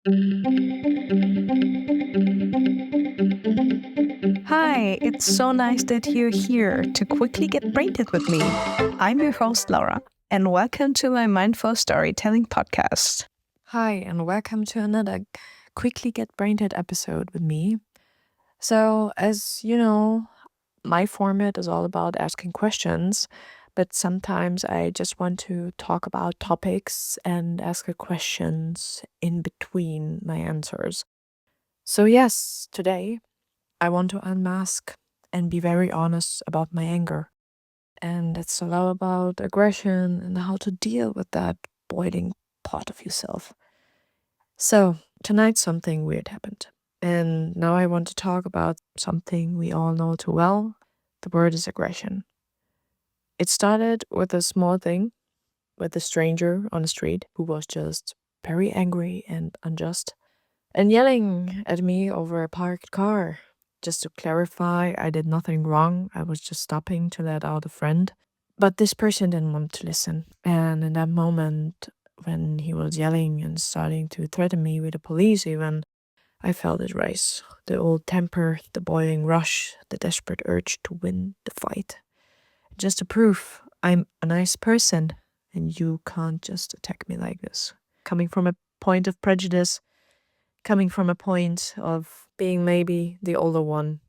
Hi, it's so nice that you're here to quickly get brainted with me. I'm your host, Laura, and welcome to my Mindful Storytelling podcast. Hi, and welcome to another Quickly Get Brainted episode with me. So, as you know, my format is all about asking questions, but sometimes I just want to talk about topics and ask questions in between my answers. So, yes, today I want to unmask and be very honest about my anger. And it's a lot about aggression and how to deal with that boiling pot of yourself. So, tonight something weird happened. And now I want to talk about something we all know too well. The word is aggression. It started with a small thing with a stranger on the street who was just very angry and unjust and yelling at me over a parked car. Just to clarify, I did nothing wrong. I was just stopping to let out a friend. But this person didn't want to listen. And in that moment, when he was yelling and starting to threaten me with the police, even, I felt it rise. The old temper, the boiling rush, the desperate urge to win the fight. Just to prove I'm a nice person and you can't just attack me like this. Coming from a point of prejudice, coming from a point of being maybe the older one,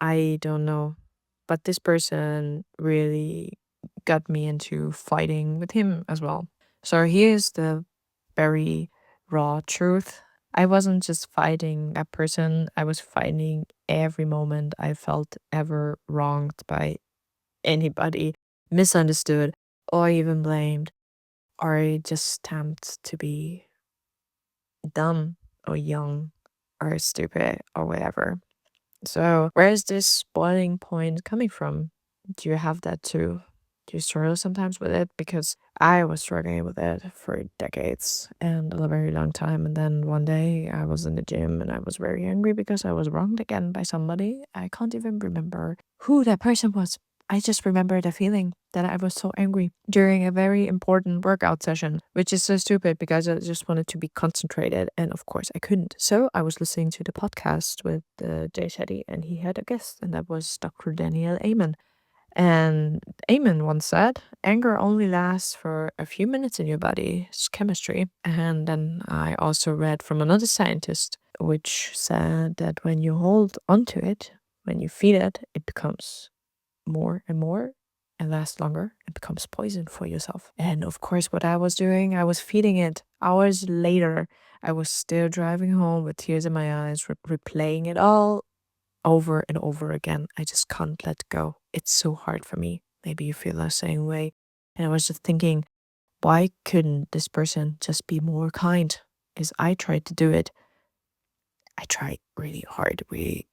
I don't know. But this person really got me into fighting with him as well. So here's the very raw truth. I wasn't just fighting a person, I was fighting every moment I felt ever wronged by anybody, misunderstood, or even blamed, or just tempted to be dumb or young or stupid or whatever. So, where is this boiling point coming from? Do you have that too? Do you struggle sometimes with it? Because I was struggling with it for decades and a very long time. And then one day I was in the gym and I was very angry because I was wronged again by somebody. I can't even remember who that person was. I just remember the feeling that I was so angry during a very important workout session, which is so stupid because I just wanted to be concentrated. And of course, I couldn't. So I was listening to the podcast with Jay Shetty, and he had a guest, and that was Dr. Daniel Amen. And Amen once said, anger only lasts for a few minutes in your body. It's chemistry. And then I also read from another scientist, which said that when you hold onto it, when you feed it, it becomes more and more and lasts longer and becomes poison for yourself. And of course, what I was doing, I was feeding it. Hours later, I was still driving home with tears in my eyes, replaying it all over and over again. I just can't let go. It's so hard for me. Maybe you feel the same way. And I was just thinking, why couldn't this person just be more kind? As I tried to do it, I try really hard, really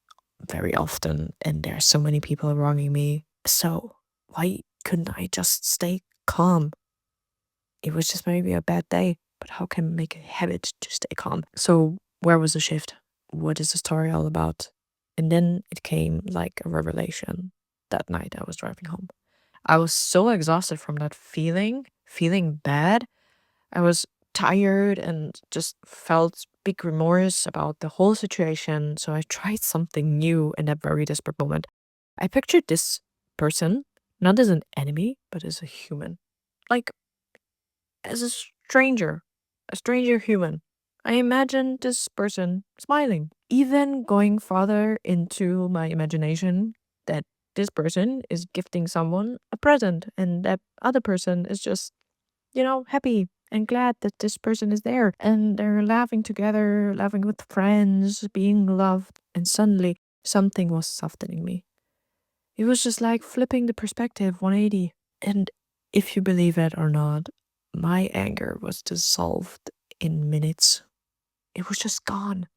very often, and there are so many people wronging me. So why couldn't I just stay calm? It was just maybe a bad day, but how can I make a habit to stay calm? So where was the shift? What is the story all about? And then it came like a revelation that night I was driving home. I was so exhausted from that feeling bad. I was tired and just felt big remorse about the whole situation. So I tried something new in that very desperate moment. I pictured this person not as an enemy, but as a human. Like as a stranger human. I imagined this person smiling, even going farther into my imagination that this person is gifting someone a present and that other person is just, happy and glad that this person is there and they're laughing together, laughing with friends, being loved. And suddenly something was softening me. It was just like flipping the perspective 180. And if you believe it or not, my anger was dissolved in minutes. It was just gone.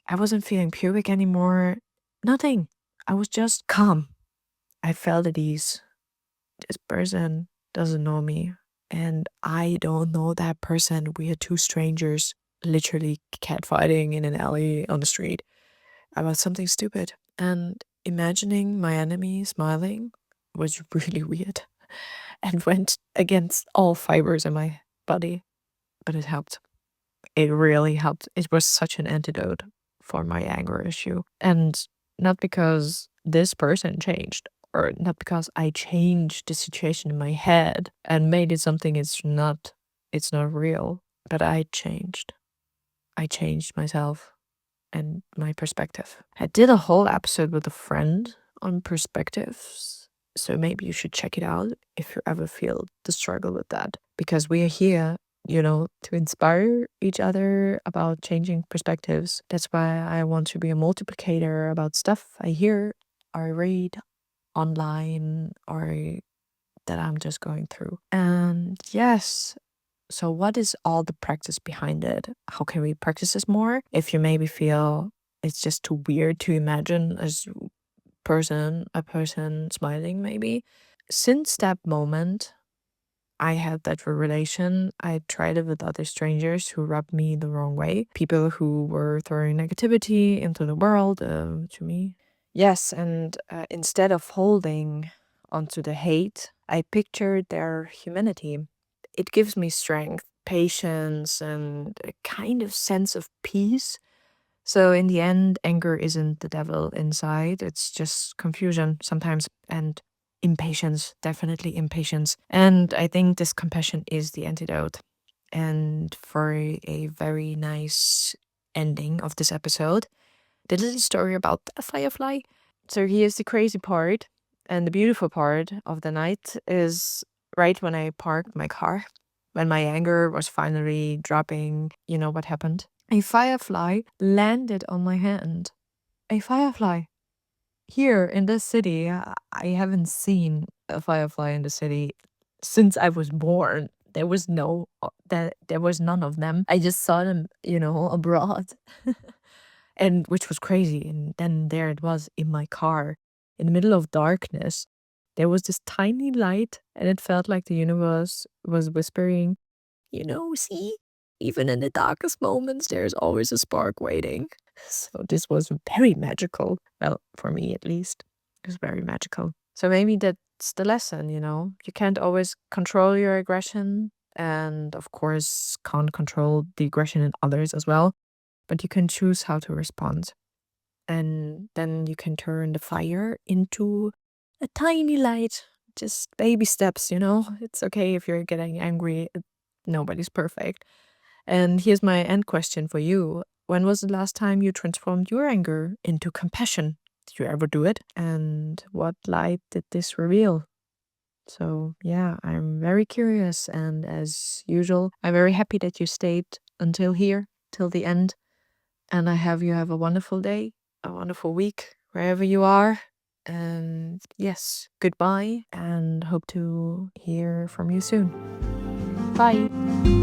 I wasn't feeling pubic anymore. Nothing. I was just calm. I felt at ease. This person doesn't know me, and I don't know that person. We are two strangers literally catfighting in an alley on the street about something stupid. And imagining my enemy smiling was really weird and went against all fibers in my body, but it helped. it really helped. It was such an antidote for my anger issue. And not because this person changed, or not because I changed the situation in my head and made it something it's not real, but I changed. I changed myself and my perspective. I did a whole episode with a friend on perspectives, so maybe you should check it out if you ever feel the struggle with that. Because we are here, to inspire each other about changing perspectives. That's why I want to be a multiplicator about stuff I hear or read online or that I'm just going through. And yes, so what is all the practice behind it? How can we practice this more? If you maybe feel it's just too weird to imagine a person smiling maybe. Since that moment I had that revelation, I tried it with other strangers who rubbed me the wrong way. People who were throwing negativity into the world to me. Yes, and instead of holding onto the hate, I pictured their humanity. It gives me strength, patience, and a kind of sense of peace. So in the end, anger isn't the devil inside. It's just confusion sometimes and impatience, definitely impatience. And I think this compassion is the antidote. And for a very nice ending of this episode, the little story about a firefly. So here's the crazy part, and the beautiful part of the night is right when I parked my car, when my anger was finally dropping. You know what happened? A firefly landed on my hand. A firefly. Here in this city, I haven't seen a firefly in the city since I was born. There was there was none of them. I just saw them, abroad. And which was crazy. And then there it was in my car, in the middle of darkness. There was this tiny light, and it felt like the universe was whispering, see, even in the darkest moments, there's always a spark waiting. So this was very magical. Well, for me at least, it was very magical. So maybe that's the lesson, You can't always control your aggression, and of course, can't control the aggression in others as well. But you can choose how to respond. And then you can turn the fire into a tiny light. Just baby steps, It's okay if you're getting angry. Nobody's perfect. And here's my end question for you. When was the last time you transformed your anger into compassion? Did you ever do it? And what light did this reveal? So, yeah, I'm very curious. And as usual, I'm very happy that you stayed until here, till the end. And I have you have a wonderful day, a wonderful week, wherever you are. And yes, goodbye, and hope to hear from you soon. Bye.